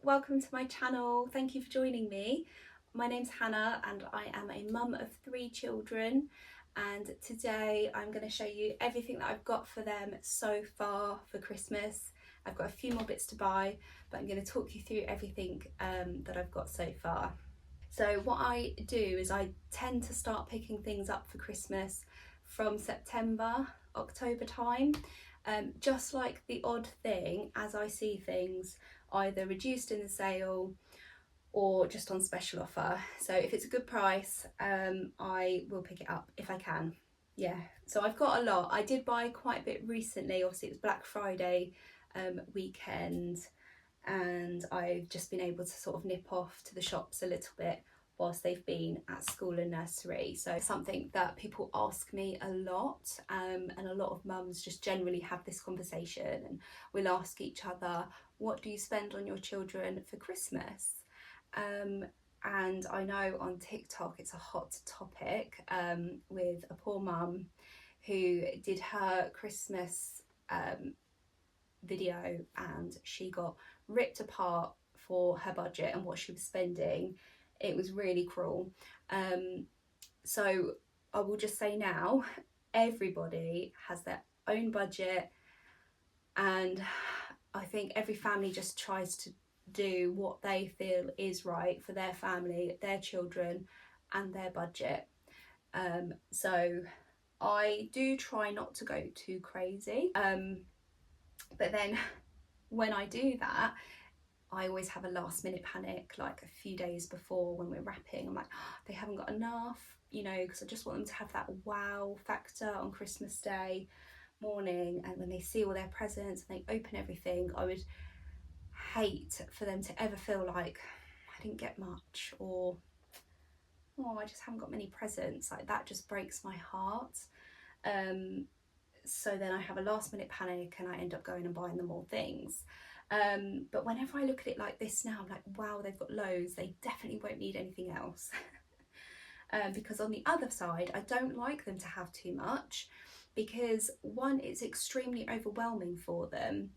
welcome to my channel. Thank you for joining me. My name's Hannah and I am a mum of 3 children, and today I'm going to show you everything that I've got for them so far for Christmas. I've got a few more bits to buy, but I'm going to talk you through everything that I've got so far. So what I do is I tend to start picking things up for Christmas from September, October time. Just like the odd thing, as I see things either reduced in the sale or just on special offer. So if it's a good price, I will pick it up if I can. Yeah, so I've got a lot. I did buy quite a bit recently. Obviously it was Black Friday weekend, and I've just been able to sort of nip off to the shops a little bit whilst they've been at school and nursery. So something that people ask me a lot, and a lot of mums just generally have this conversation, and we'll ask each other, what do you spend on your children for Christmas? And I know on TikTok it's a hot topic, with a poor mum who did her Christmas video and she got ripped apart for her budget and what she was spending. It was really cruel. So I will just say now, everybody has their own budget, and I think every family just tries to do what they feel is right for their family, their children and their budget. So I do try not to go too crazy, but then when I do that, I always have a last minute panic, like a few days before when we're wrapping. I'm like, oh, they haven't got enough, you know, because I just want them to have that wow factor on Christmas Day morning, and when they see all their presents and they open everything, I would hate for them to ever feel like I didn't get much, or oh, I just haven't got many presents. Like that just breaks my heart. So then I have a last minute panic and I end up going and buying them more things. But whenever I look at it like this now, I'm like, wow, they've got loads, they definitely won't need anything else. Because on the other side, I don't like them to have too much, because one, it's extremely overwhelming for them.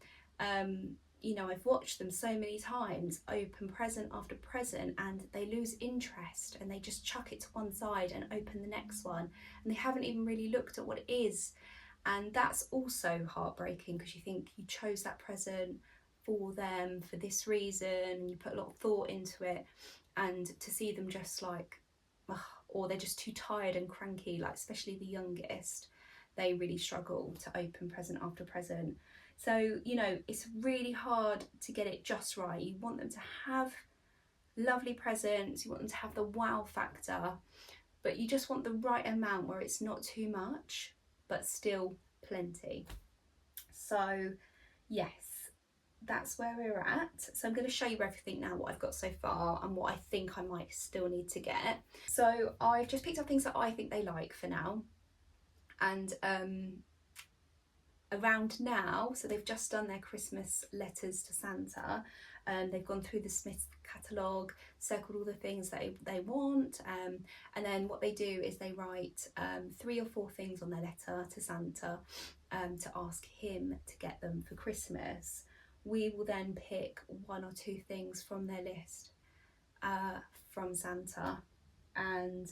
You know, I've watched them so many times open present after present, and they lose interest and they just chuck it to one side and open the next one, and they haven't even really looked at what it is. And that's also heartbreaking, because you think you chose that present for them for this reason and you put a lot of thought into it, and to see them just like, ugh, or they're just too tired and cranky, like especially the youngest, they really struggle to open present after present. So, you know, it's really hard to get it just right. You want them to have lovely presents, you want them to have the wow factor, but you just want the right amount where it's not too much but still plenty. So yes, that's where we're at. So I'm going to show you everything now, what I've got so far and what I think I might still need to get. So I've just picked up things that I think they like for now, and around now, so they've just done their Christmas letters to Santa, and they've gone through the Smith's catalogue, circled all the things that they want, and then what they do is they write 3 or 4 things on their letter to Santa, to ask him to get them for Christmas. We will then pick 1 or 2 things from their list from Santa, and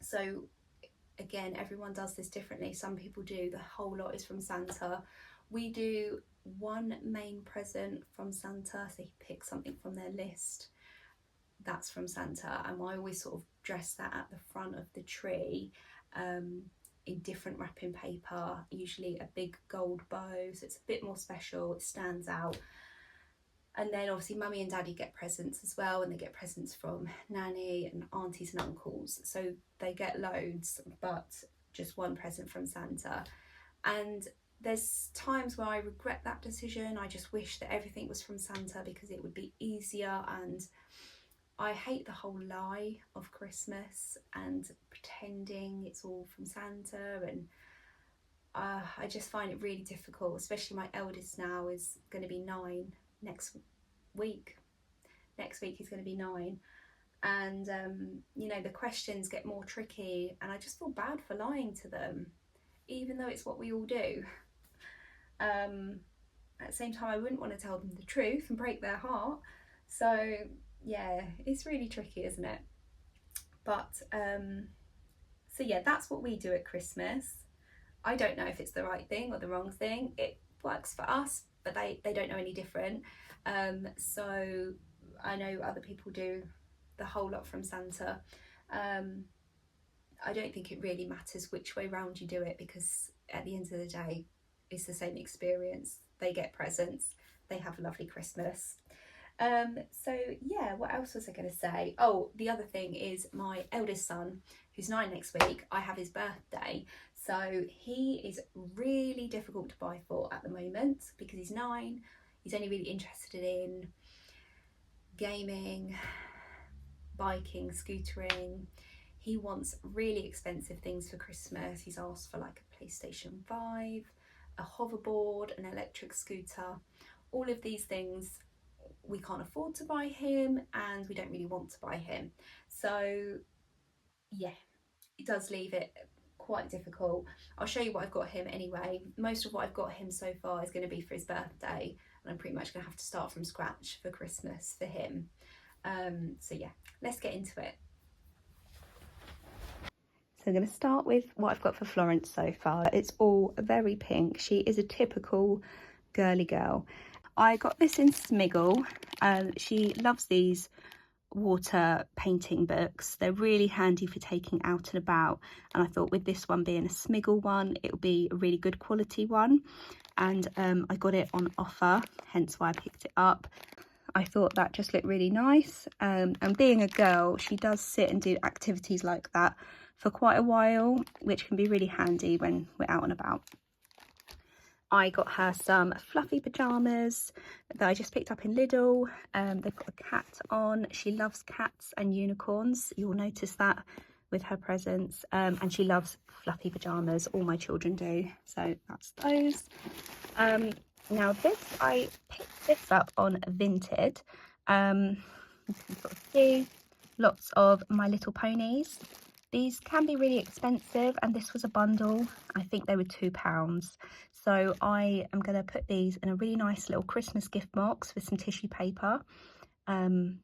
so again, everyone does this differently. Some people do the whole lot is from Santa. We do 1 main present from Santa, so he picks something from their list, that's from Santa, and I always sort of dress that at the front of the tree in different wrapping paper, usually a big gold bow, so it's a bit more special, it stands out. And then obviously mummy and daddy get presents as well, and they get presents from nanny and aunties and uncles, so they get loads, but just 1 present from Santa. And there's times where I regret that decision. I just wish that everything was from Santa because it would be easier, and I hate the whole lie of Christmas and pretending it's all from Santa, and I just find it really difficult, especially my eldest now is going to be 9 next week. Next week he's going to be 9, and you know, the questions get more tricky, and I just feel bad for lying to them, even though it's what we all do. At the same time, I wouldn't want to tell them the truth and break their heart, So yeah, it's really tricky, isn't it? But so yeah, that's what we do at Christmas. I don't know if it's the right thing or the wrong thing. It works for us, but they don't know any different. So I know other people do the whole lot from Santa. Um, I don't think it really matters which way round you do it, because at the end of the day, it's the same experience. They get presents, they have a lovely Christmas. So yeah, what else was I going to say? Oh, the other thing is my eldest son, who's 9 next week. I have his birthday, so he is really difficult to buy for at the moment because he's 9. He's only really interested in gaming, biking, scootering. He wants really expensive things for Christmas. He's asked for like a PlayStation 5, a hoverboard, an electric scooter. All of these things we can't afford to buy him, and we don't really want to buy him. So yeah, it does leave it quite difficult. I'll show you what I've got him anyway. Most of what I've got him so far is going to be for his birthday, and I'm pretty much going to have to start from scratch for Christmas for him. So yeah, let's get into it. So I'm going to start with what I've got for Florence so far. It's all very pink. She is a typical girly girl. I got this in Smiggle. She loves these water painting books. They're really handy for taking out and about, and I thought with this one being a Smiggle one, it would be a really good quality one. And I got it on offer, hence why I picked it up. I thought that just looked really nice, and being a girl, she does sit and do activities like that for quite a while, which can be really handy when we're out and about. I got her some fluffy pyjamas that I just picked up in Lidl. They've got a cat on. She loves cats and unicorns. You'll notice that with her presents. And she loves fluffy pyjamas. All my children do. So that's those. Now I picked this up on Vinted. You can sort of see lots of My Little Ponies. These can be really expensive, and this was a bundle. I think they were £2. So I am going to put these in a really nice little Christmas gift box with some tissue paper. And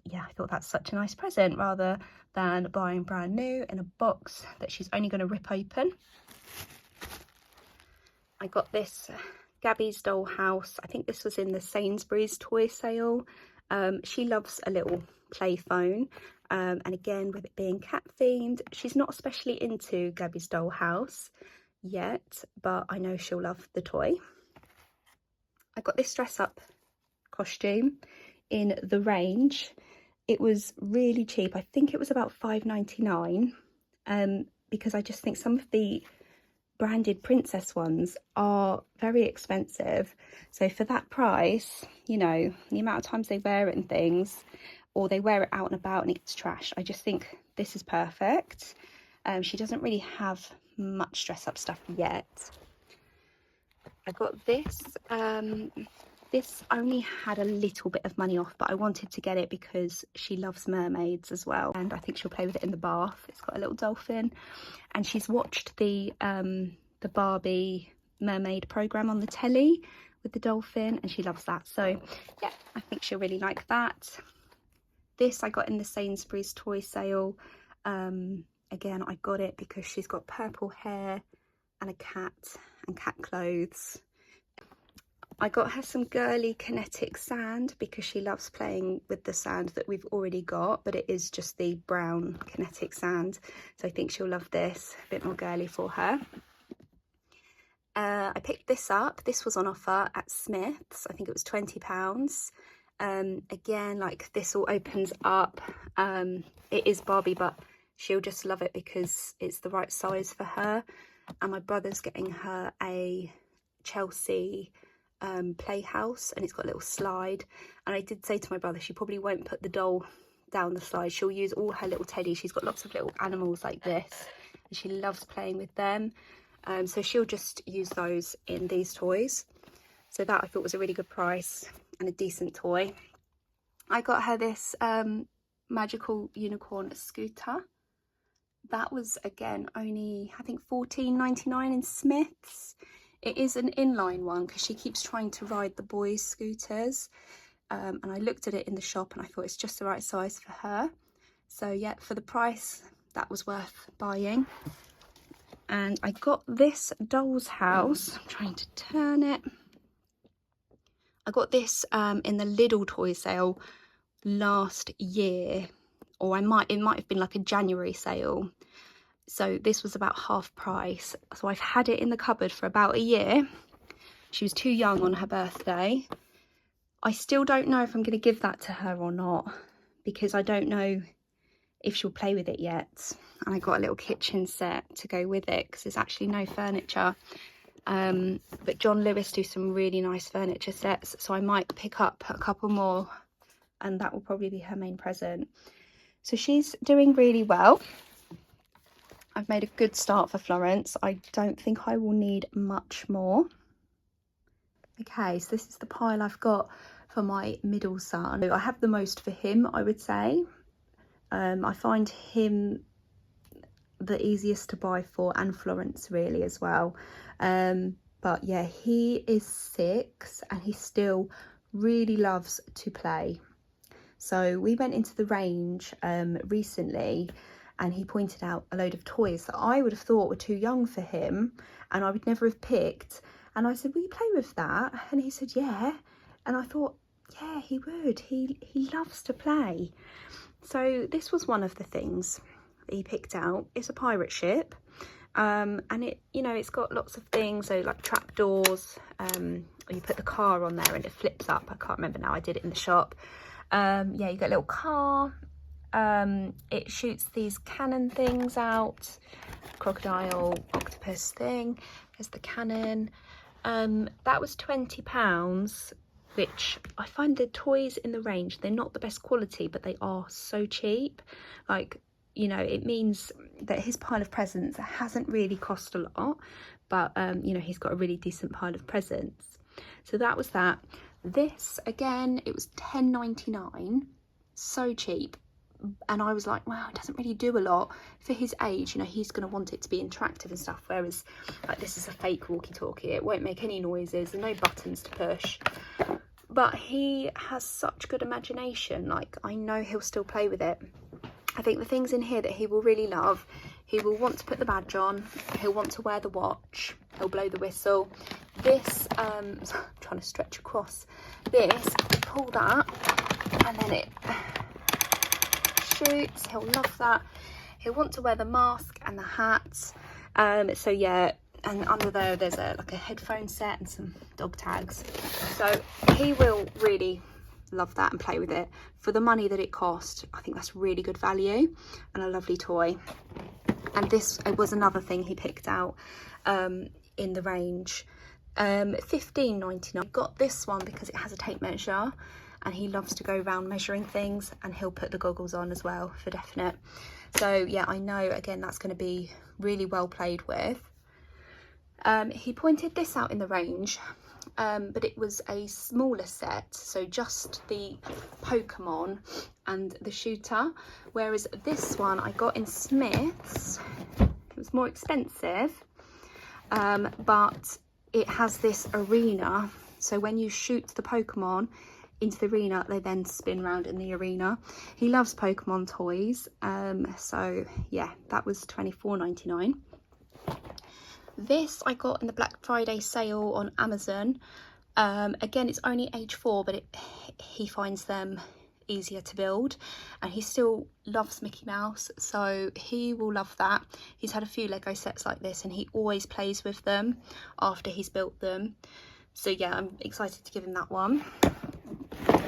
yeah, I thought that's such a nice present rather than buying brand new in a box that she's only going to rip open. I got this Gabby's Dollhouse. I think this was in the Sainsbury's toy sale. She loves a little play phone. And again, with it being cat themed, she's not especially into Gabby's Dollhouse yet, but I know she'll love the toy. I got this dress up costume in the range. It was really cheap. I think it was about £5.99, because I just think some of the branded princess ones are very expensive. So for that price, you know, the amount of times they wear it and things, or they wear it out and about and it's trash, I just think this is perfect. She doesn't really have much dress up stuff yet. I got this. This only had a little bit of money off, but I wanted to get it because she loves mermaids as well, and I think she'll play with it in the bath. It's got a little dolphin, and she's watched the Barbie mermaid program on the telly with the dolphin, and she loves that. So yeah, I think she'll really like that. This I got in the Sainsbury's toy sale. Again, I got it because she's got purple hair and a cat and cat clothes. I got her some girly kinetic sand because she loves playing with the sand that we've already got, but it is just the brown kinetic sand. So I think she'll love this, a bit more girly for her. I picked this up. This was on offer at Smith's. I think it was £20. Again, like, this all opens up. It is Barbie, but she'll just love it because it's the right size for her. And my brother's getting her a Chelsea playhouse, and it's got a little slide. And I did say to my brother, she probably won't put the doll down the slide. She'll use all her little teddies. She's got lots of little animals like this, and she loves playing with them. So she'll just use those in these toys. So that I thought was a really good price and a decent toy. I got her this magical unicorn scooter. That was, again, only I think £14.99 in Smith's. It is an inline one because she keeps trying to ride the boys' scooters. and I looked at it in the shop and I thought it's just the right size for her. So yeah, for the price, that was worth buying. And I got this doll's house. I'm trying to turn it. I got this in the Lidl toy sale last year, or it might have been like a January sale. So this was about half price. So I've had it in the cupboard for about a year. She was too young on her birthday. I still don't know if I'm going to give that to her or not, because I don't know if she'll play with it yet. And I got a little kitchen set to go with it because there's actually no furniture. But John Lewis do some really nice furniture sets, so I might pick up a couple more, and that will probably be her main present. So she's doing really well. I've made a good start for Florence. I don't think I will need much more. Okay, so this is the pile I've got for my middle son. I have the most for him, I would say. I find him the easiest to buy for, and Florence really as well. But yeah, he is 6 and he still really loves to play. So we went into the range recently, and he pointed out a load of toys that I would have thought were too young for him and I would never have picked. And I said, will you play with that? And he said, yeah. And I thought, yeah, he would. He loves to play. So this was one of the things that he picked out. It's a pirate ship. And it, you know, it's got lots of things, so like trapdoors, you put the car on there and it flips up. I can't remember now, I did it in the shop. Yeah, you get a little car. It shoots these cannon things out, crocodile, octopus thing. There's the cannon. That was £20, which I find the toys in the range, they're not the best quality, but they are so cheap. Like, you know, it means that his pile of presents hasn't really cost a lot, but you know, he's got a really decent pile of presents. So that was that. This again, it was £10.99, so cheap. And I was like, wow, it doesn't really do a lot for his age. You know, he's going to want it to be interactive and stuff, whereas like this is a fake walkie-talkie. It won't make any noises and no buttons to push. But he has such good imagination. Like, I know he'll still play with it. I think the things in here that he will really love, he will want to put the badge on, he'll want to wear the watch, he'll blow the whistle. This, I'm trying to stretch across, this, you pull that and then it shoots, he'll love that. He'll want to wear the mask and the hat. So yeah, and under there there's like a headphone set and some dog tags. So he will really love that and play with it. For the money that it cost, I think that's really good value and a lovely toy. And this was another thing he picked out in the range. £15.99. Got this one because it has a tape measure and he loves to go around measuring things, and he'll put the goggles on as well for definite. So yeah, I know again that's going to be really well played with. He pointed this out in the range, but it was a smaller set, so just the Pokemon and the shooter, whereas this one I got in Smith's. It was more expensive, but it has this arena, so when you shoot the Pokemon into the arena, they then spin round in the arena. He loves Pokemon toys, so yeah, that was £24.99. This I got in the Black Friday sale on Amazon. Again, it's only age 4, but he finds them easier to build, and he still loves Mickey Mouse, so he will love that. He's had a few Lego sets like this and he always plays with them after he's built them. So yeah, I'm excited to give him that one.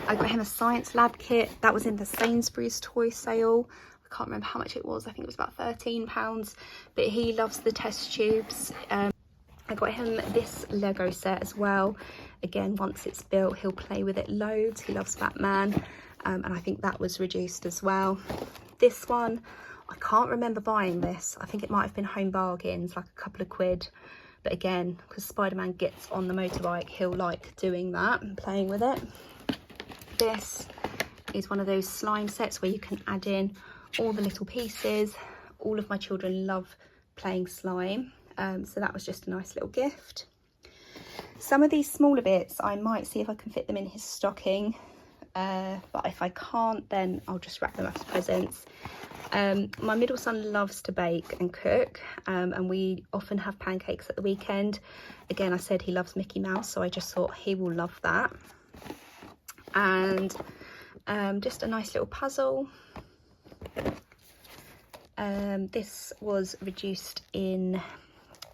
I got him a science lab kit. That was in the Sainsbury's toy sale. I can't remember how much it was. I think it was about £13, but he loves the test tubes. I got him this Lego set as well. Again, once it's built, he'll play with it loads. He loves Batman, and I think that was reduced as well. This one, I can't remember buying this. I think it might have been Home Bargains, like a couple of quid. But again, because Spider-Man gets on the motorbike, he'll like doing that and playing with it. This is one of those slime sets where you can add in all the little pieces. All of my children love playing slime, so that was just a nice little gift. Some of these smaller bits I might see if I can fit them in his stocking. but if I can't, then I'll just wrap them up as presents. My middle son loves to bake and cook, and we often have pancakes at the weekend. Again, I said he loves Mickey Mouse, so I just thought he will love that. And just a nice little puzzle. This was reduced in,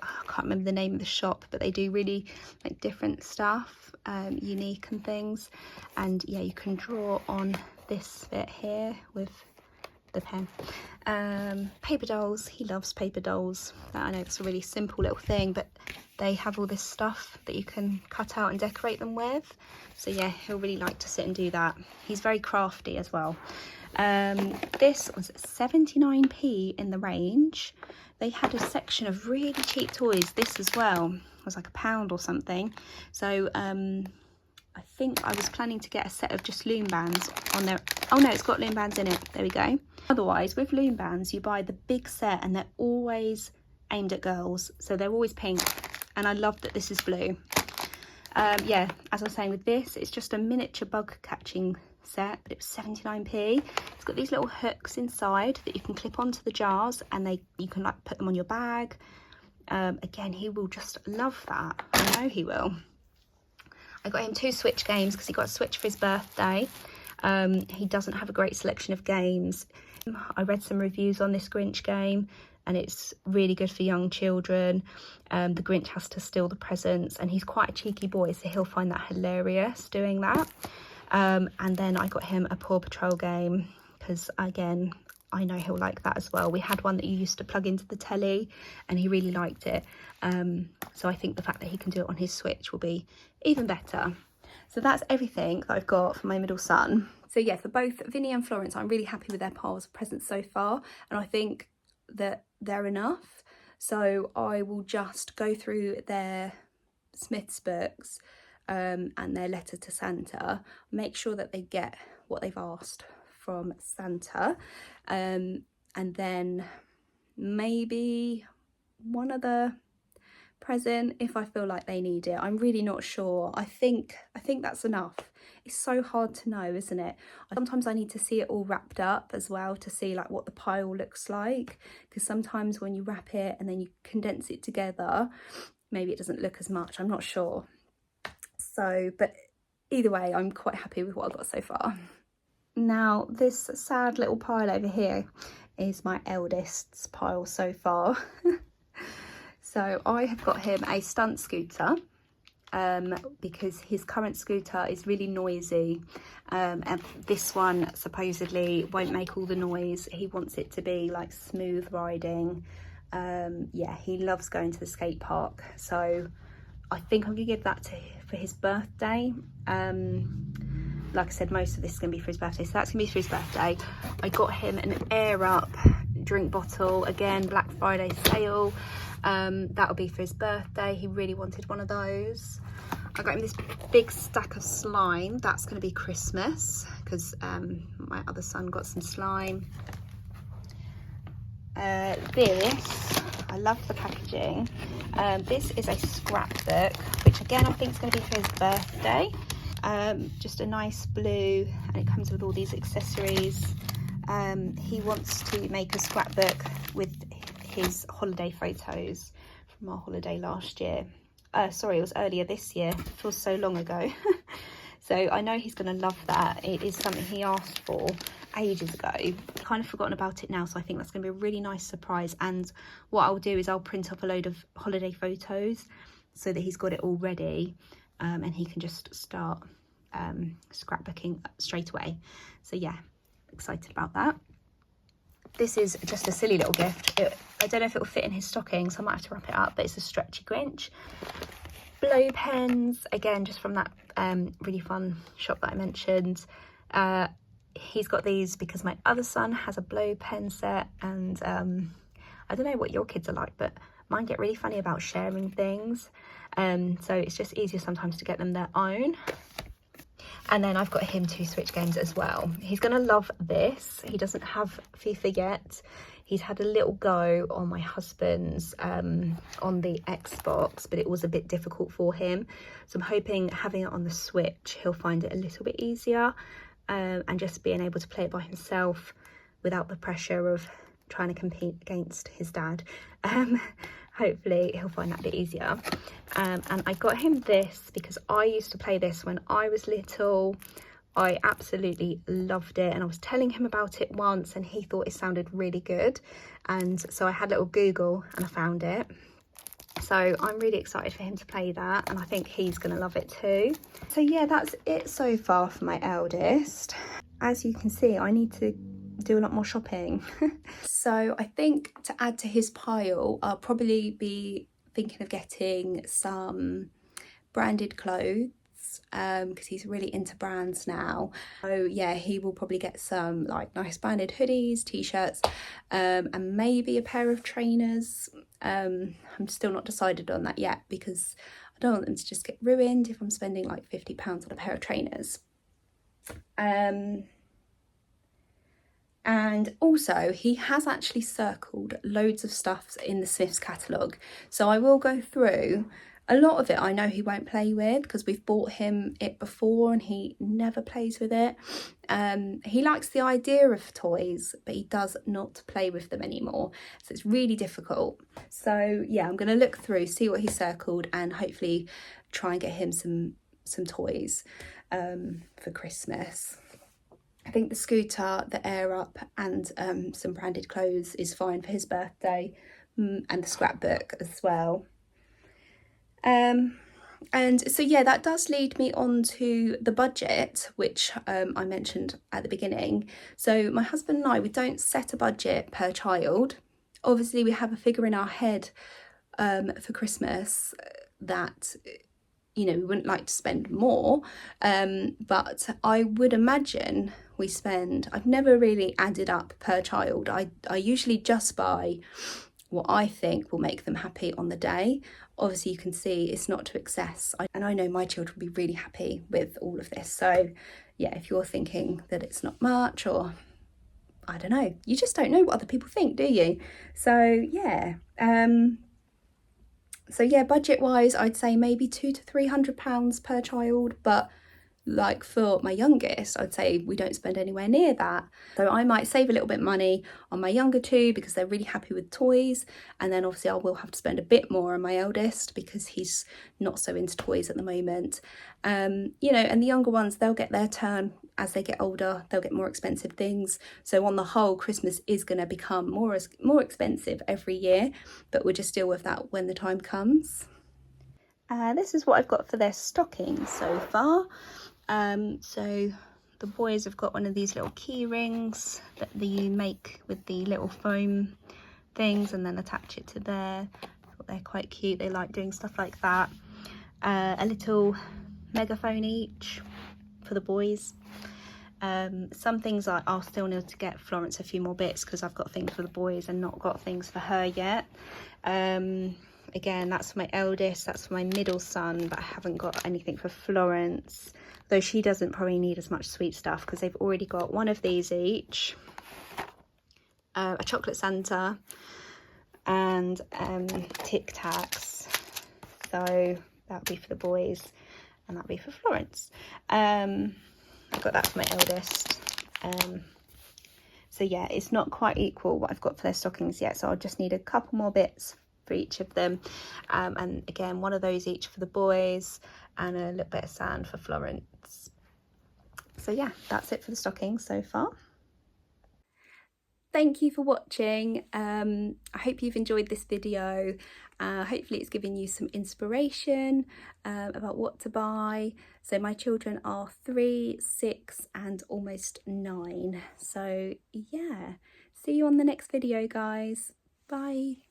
I can't remember the name of the shop, but they do really like different stuff, unique and things. And yeah, you can draw on this bit here with the pen. Paper dolls, he loves paper dolls. I know it's a really simple little thing, but they have all this stuff that you can cut out and decorate them with. So yeah, he'll really like to sit and do that. He's very crafty as well. This was 79p in the range. They had a section of really cheap toys. This as well was like £1 or something. So I think I was planning to get a set of just loom bands on there. Oh no, it's got loom bands in it. There we go. Otherwise, with loom bands, you buy the big set and they're always aimed at girls. So they're always pink. And I love that this is blue. Yeah, as I was saying with this, it's just a miniature bug catching set, but it was 79p. It's got these little hooks inside that you can clip onto the jars, and you can like put them on your bag. Again, he will just love that. I know he will. I got him 2 Switch games because he got a Switch for his birthday. He doesn't have a great selection of games. I read some reviews on this Grinch game, and it's really good for young children. The Grinch has to steal the presents, and he's quite a cheeky boy, so he'll find that hilarious doing that. And then I got him a Paw Patrol game because, again, I know he'll like that as well. We had one that you used to plug into the telly, and he really liked it. So I think the fact that he can do it on his Switch will be even better. So that's everything that I've got for my middle son. So yeah, for both Vinny and Florence, I'm really happy with their piles of presents so far, and I think that they're enough. So I will just go through their Smith's books and their letter to Santa, make sure that they get what they've asked from Santa, and then maybe one other present if I feel like they need it. I'm really not sure. I think that's enough. It's so hard to know, isn't it? Sometimes I need to see it all wrapped up as well to see like what the pile looks like, because sometimes when you wrap it and then you condense it together, maybe it doesn't look as much. I'm not sure. So, but either way, I'm quite happy with what I've got so far. Now, this sad little pile over here is my eldest's pile so far. So I have got him a stunt scooter because his current scooter is really noisy, and this one supposedly won't make all the noise. He wants it to be like smooth riding. Yeah, he loves going to the skate park, so I think I'm gonna give that to him for his birthday. Like I said, most of this is gonna be for his birthday, so that's gonna be for his birthday. I got him an Air Up drink bottle, again, Black Friday sale. That'll be for his birthday. He really wanted one of those. I got him this big stack of slime. That's going to be Christmas because my other son got some slime. This, I love the packaging. This is a scrapbook, which again I think is going to be for his birthday. Just a nice blue, and it comes with all these accessories. He wants to make a scrapbook with his holiday photos from our holiday last year. Sorry, it was earlier this year. It feels so long ago. So I know he's going to love that. It is something he asked for ages ago. Kind of forgotten about it now, so I think that's going to be a really nice surprise. And what I'll do is I'll print off a load of holiday photos so that he's got it all ready, and he can just start scrapbooking straight away. So yeah, excited about that. This is just a silly little gift. I don't know if it will fit in his stocking, so I might have to wrap it up, but it's a stretchy Grinch. Blow pens, again, just from that really fun shop that I mentioned. He's got these because my other son has a blow pen set, and I don't know what your kids are like, but mine get really funny about sharing things. So it's just easier sometimes to get them their own. And then I've got him 2 Switch games as well. He's going to love this. He doesn't have FIFA yet. He's had a little go on my husband's on the Xbox, but it was a bit difficult for him. So I'm hoping having it on the Switch, he'll find it a little bit easier. and just being able to play it by himself without the pressure of trying to compete against his dad. Hopefully he'll find that a bit easier. And I got him this because I used to play this when I was little. I absolutely loved it, and I was telling him about it once and he thought it sounded really good, and so I had a little Google and I found it. So I'm really excited for him to play that, and I think he's going to love it too. So yeah, that's it so far for my eldest. As you can see, I need to do a lot more shopping. So I think to add to his pile, I'll probably be thinking of getting some branded clothes, because he's really into brands now. So yeah, he will probably get some like nice branded hoodies, t-shirts, and maybe a pair of trainers. I'm still not decided on that yet because I don't want them to just get ruined if I'm spending like £50 on a pair of trainers. And also he has actually circled loads of stuff in the Smiths catalogue, so I will go through. A lot of it I know he won't play with because we've bought him it before and he never plays with it. He likes the idea of toys, but he does not play with them anymore, so it's really difficult. So yeah, I'm going to look through, see what he circled, and hopefully try and get him some toys for Christmas. I think the scooter, the air up, and some branded clothes is fine for his birthday, and the scrapbook as well. And so yeah, that does lead me on to the budget, which I mentioned at the beginning. So my husband and I, we don't set a budget per child. Obviously we have a figure in our head for Christmas that, you know, we wouldn't like to spend more, but I would imagine we spend, I've never really added up per child. I usually just buy what I think will make them happy on the day. Obviously you can see it's not to excess, and I know my children will be really happy with all of this. So yeah, if you're thinking that it's not much, or I don't know, you just don't know what other people think, do you? So yeah, budget wise, I'd say maybe £200 to £300 per child, but like for my youngest, I'd say we don't spend anywhere near that. So I might save a little bit of money on my younger two because they're really happy with toys, and then obviously I will have to spend a bit more on my eldest because he's not so into toys at the moment. You know, and the younger ones, they'll get their turn as they get older, they'll get more expensive things. So on the whole, Christmas is going to become more expensive every year, but we'll just deal with that when the time comes. This is what I've got for their stockings so far. So the boys have got one of these little key rings that you make with the little foam things and then attach it to there. They're quite cute, they like doing stuff like that. A little megaphone each for the boys. Some things I'll still need to get Florence a few more bits because I've got things for the boys and not got things for her yet. Again, that's for my eldest, that's for my middle son, but I haven't got anything for Florence, though she doesn't probably need as much sweet stuff because they've already got one of these each, a chocolate Santa, and Tic Tacs. So that'll be for the boys and that'll be for Florence. I've got that for my eldest. So yeah, it's not quite equal what I've got for their stockings yet, so I'll just need a couple more bits for each of them, and again one of those each for the boys and a little bit of sand for Florence. So yeah, that's it for the stockings so far. Thank you for watching. I hope you've enjoyed this video. Hopefully it's given you some inspiration about what to buy. So my children are 3, 6 and almost 9. So yeah, see you on the next video, guys. Bye.